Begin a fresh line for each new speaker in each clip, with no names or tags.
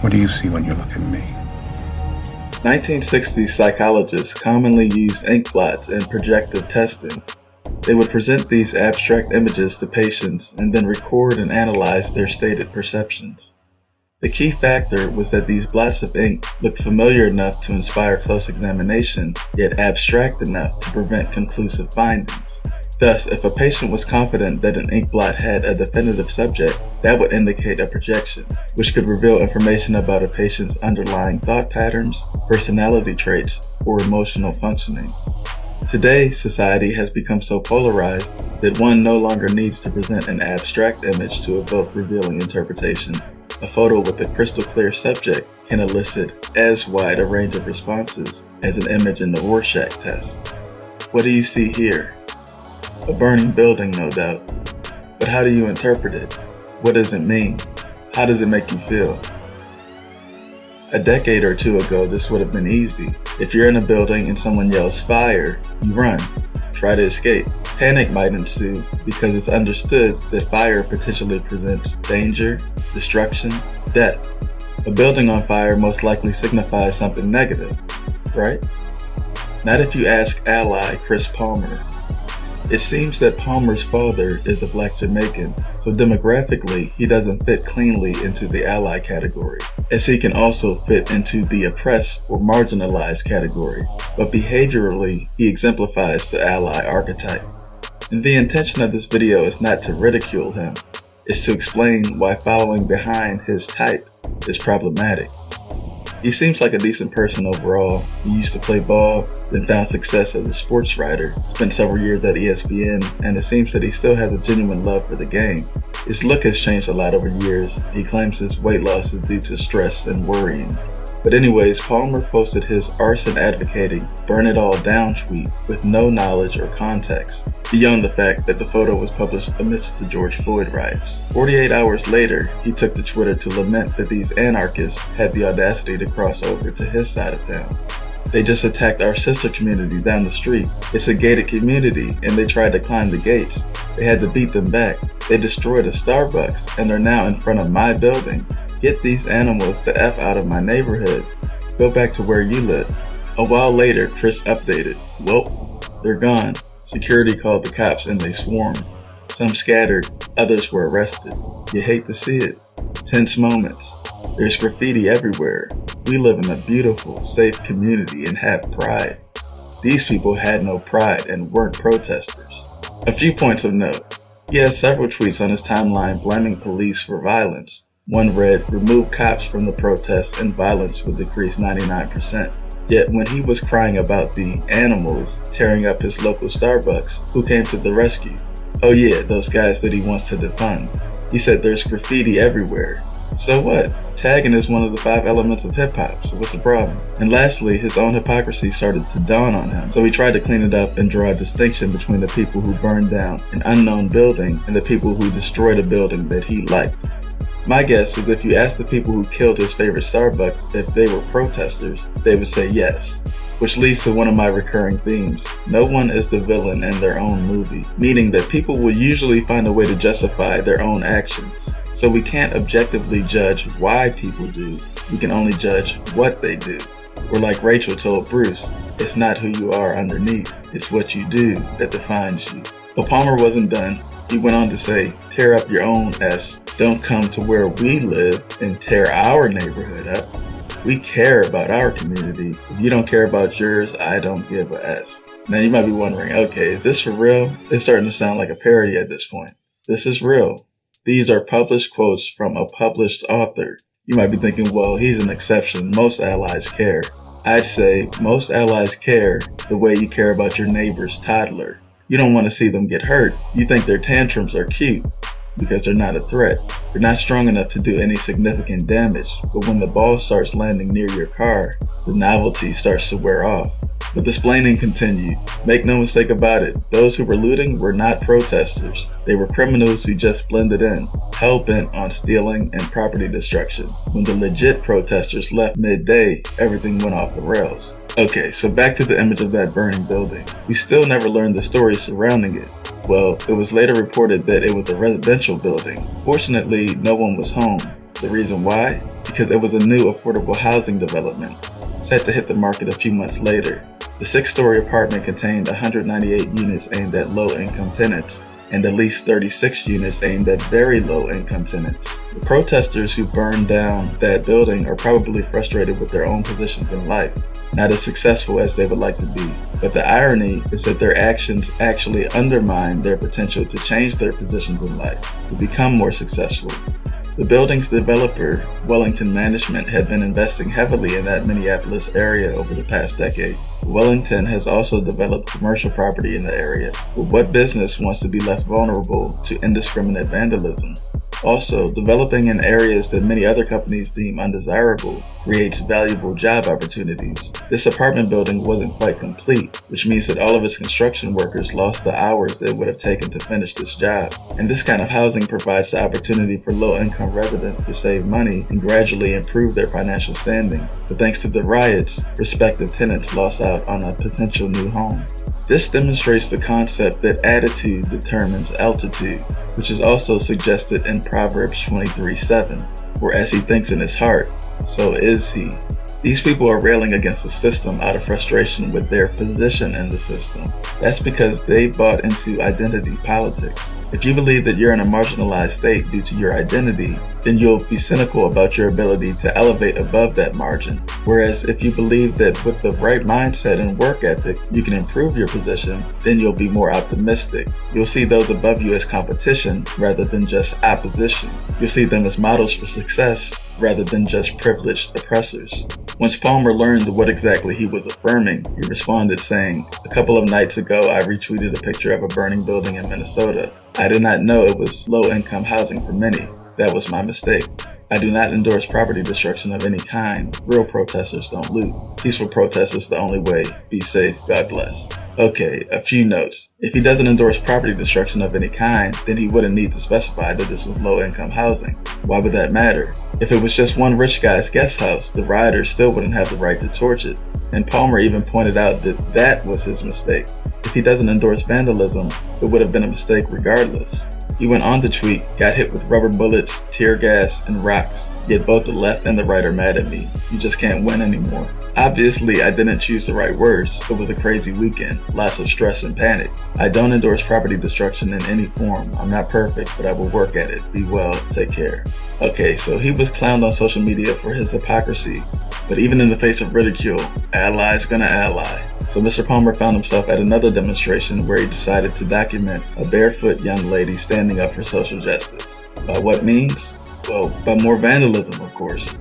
What do you see when you look at me?
1960s psychologists commonly used ink blots in projective testing. They would present these abstract images to patients and then record and analyze their stated perceptions. The key factor was that these blots of ink looked familiar enough to inspire close examination, yet abstract enough to prevent conclusive findings. Thus, if a patient was confident that an ink blot had a definitive subject, that would indicate a projection, which could reveal information about a patient's underlying thought patterns, personality traits, or emotional functioning. Today, society has become so polarized that one no longer needs to present an abstract image to evoke revealing interpretation. A photo with a crystal clear subject can elicit as wide a range of responses as an image in the Rorschach test. What do you see here? A burning building, no doubt. But how do you interpret it? What does it mean? How does it make you feel? A decade or two ago, this would have been easy. If you're in a building and someone yells fire, you run. Try to escape. Panic might ensue because it's understood that fire potentially presents danger, destruction, death. A building on fire most likely signifies something negative, right? Not if you ask ally Chris Palmer. It seems that Palmer's father is a black Jamaican, so demographically he doesn't fit cleanly into the ally category, as he can also fit into the oppressed or marginalized category, but behaviorally he exemplifies the ally archetype. And the intention of this video is not to ridicule him, it's to explain why following behind his type is problematic. He seems like a decent person overall. He used to play ball, then found success as a sports writer, spent several years at ESPN, and it seems that he still has a genuine love for the game. His look has changed a lot over years. He claims his weight loss is due to stress and worrying. But anyways, Palmer posted his arson advocating burn it all down tweet with no knowledge or context, beyond the fact that the photo was published amidst the George Floyd riots. 48 hours later, he took to Twitter to lament that these anarchists had the audacity to cross over to his side of town. They just attacked our sister community down the street. It's a gated community and they tried to climb the gates. They had to beat them back. They destroyed a Starbucks and are now in front of my building. Get these animals the F out of my neighborhood. Go back to where you live. A while later, Chris updated. Well, they're gone. Security called the cops and they swarmed. Some scattered, others were arrested. You hate to see it. Tense moments. There's graffiti everywhere. We live in a beautiful, safe community and have pride. These people had no pride and weren't protesters. A few points of note. He has several tweets on his timeline blaming police for violence. One read, remove cops from the protests and violence would decrease 99%. Yet when he was crying about the animals tearing up his local Starbucks, who came to the rescue? Oh yeah, those guys that he wants to defund. He said there's graffiti everywhere. So what? Tagging is one of the 5 elements of hip-hop, so what's the problem? And lastly, his own hypocrisy started to dawn on him, so he tried to clean it up and draw a distinction between the people who burned down an unknown building and the people who destroyed a building that he liked. My guess is if you asked the people who killed his favorite Starbucks if they were protesters, they would say yes. Which leads to one of my recurring themes. No one is the villain in their own movie, meaning that people will usually find a way to justify their own actions. So we can't objectively judge why people do, we can only judge what they do. Or like Rachel told Bruce, it's not who you are underneath, it's what you do that defines you. But Palmer wasn't done. He went on to say, tear up your own S. Don't come to where we live and tear our neighborhood up. We care about our community. If you don't care about yours, I don't give a S. Now you might be wondering, okay, is this for real? It's starting to sound like a parody at this point. This is real. These are published quotes from a published author. You might be thinking, well, he's an exception. Most allies care. I'd say most allies care the way you care about your neighbor's toddler. You don't want to see them get hurt. You think their tantrums are cute because they're not a threat. They're not strong enough to do any significant damage, but when the ball starts landing near your car, the novelty starts to wear off. But the splaining continued. Make no mistake about it, those who were looting were not protesters. They were criminals who just blended in, hell-bent on stealing and property destruction. When the legit protesters left midday, everything went off the rails. Okay, so back to the image of that burning building. We still never learned the story surrounding it. Well, it was later reported that it was a residential building. Fortunately, no one was home. The reason why? because it was a new affordable housing development, set to hit the market a few months later. The 6-story apartment contained 198 units aimed at low-income tenants, and at least 36 units aimed at very low-income tenants. The protesters who burned down that building are probably frustrated with their own positions in life, not as successful as they would like to be. But the irony is that their actions actually undermine their potential to change their positions in life, to become more successful. The building's developer, Wellington Management, had been investing heavily in that Minneapolis area over the past decade. Wellington has also developed commercial property in the area, but what business wants to be left vulnerable to indiscriminate vandalism? Also, developing in areas that many other companies deem undesirable creates valuable job opportunities. This apartment building wasn't quite complete, which means that all of its construction workers lost the hours it would have taken to finish this job. And this kind of housing provides the opportunity for low-income residents to save money and gradually improve their financial standing. But thanks to the riots, prospective tenants lost out on a potential new home. This demonstrates the concept that attitude determines altitude, which is also suggested in Proverbs 23:7, where as he thinks in his heart, so is he. These people are railing against the system out of frustration with their position in the system. That's because they bought into identity politics. If you believe that you're in a marginalized state due to your identity, then you'll be cynical about your ability to elevate above that margin. Whereas if you believe that with the right mindset and work ethic, you can improve your position, then you'll be more optimistic. You'll see those above you as competition rather than just opposition. You'll see them as models for success rather than just privileged oppressors. Once Palmer learned what exactly he was affirming, he responded saying, "A couple of nights ago, I retweeted a picture of a burning building in Minnesota. I did not know it was low-income housing for many. That was my mistake. I do not endorse property destruction of any kind. Real protesters don't loot. Peaceful protest is the only way. Be safe. God bless." Okay, a few notes. If he doesn't endorse property destruction of any kind, then he wouldn't need to specify that this was low-income housing. Why would that matter? If it was just one rich guy's guest house, the rioters still wouldn't have the right to torch it. And Palmer even pointed out that that was his mistake. If he doesn't endorse vandalism, it would have been a mistake regardless. He went on to tweet, "Got hit with rubber bullets, tear gas, and rocks. Yet both the left and the right are mad at me. You just can't win anymore." Obviously, I didn't choose the right words. It was a crazy weekend, lots of stress and panic. I don't endorse property destruction in any form. I'm not perfect, but I will work at it. Be well, take care. Okay, so he was clowned on social media for his hypocrisy. But even in the face of ridicule, ally's gonna ally. So Mr. Palmer found himself at another demonstration where he decided to document a barefoot young lady standing up for social justice. By what means? Well, by more vandalism, of course.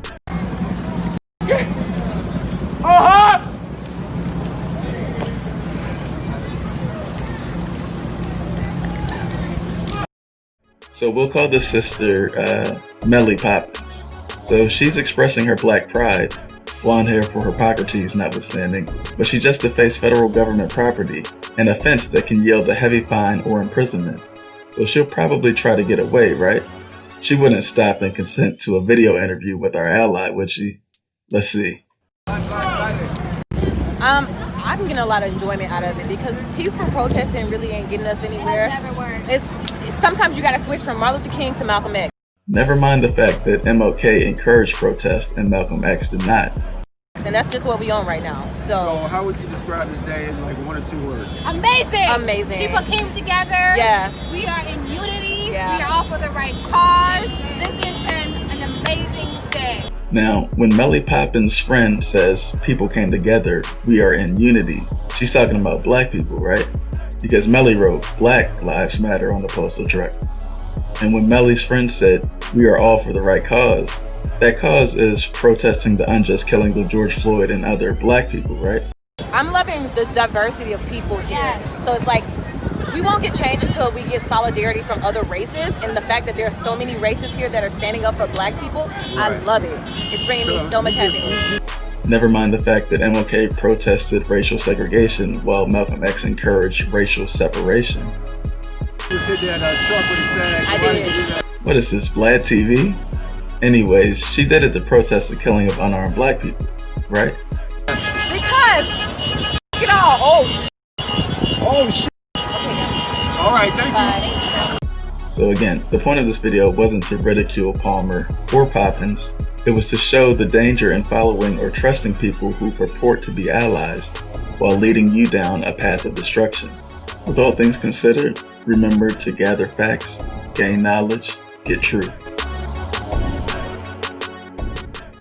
So we'll call this sister Melly Poppins. So she's expressing her black pride, blonde hair for Hippocrates notwithstanding, but she just defaced federal government property, an offense that can yield a heavy fine or imprisonment. So she'll probably try to get away, right? She wouldn't stop and consent to a video interview with our ally, would she? Let's see.
I'm getting a lot of enjoyment out of it because peaceful protesting really ain't getting us anywhere.
It has never worked.
It's sometimes you gotta switch from Martin Luther King to Malcolm X.
Never mind the fact that MLK encouraged protest and Malcolm X did not.
And that's just what we on right now.
So how would you describe this day in like 1 or 2 words?
Amazing.
Amazing.
People came together.
Yeah.
We are in unity.
Yeah.
We are all for the right cause. This has been an amazing day.
Now, when Melly Poppins' friend says people came together, we are in unity, she's talking about black people, right? Because Melly wrote Black Lives Matter on the postal truck. And when Melly's friend said, we are all for the right cause, that cause is protesting the unjust killings of George Floyd and other black people, right?
I'm loving the diversity of people here.
Yes.
So it's like, we won't get change until we get solidarity from other races, and the fact that there are so many races here that are standing up for black people, I love it. It's bringing me so much happiness.
Never mind the fact that MLK protested racial segregation while Malcolm X encouraged racial separation.
Just hit that truck with a tag.
I did.
What is this, Vlad TV? Anyways, she did it to protest the killing of unarmed black people, right?
Because, you know,
Oh shit. All right, thank you.
So again, the point of this video wasn't to ridicule Palmer or Poppins. It was to show the danger in following or trusting people who purport to be allies while leading you down a path of destruction. With all things considered, remember to gather facts, gain knowledge, get truth.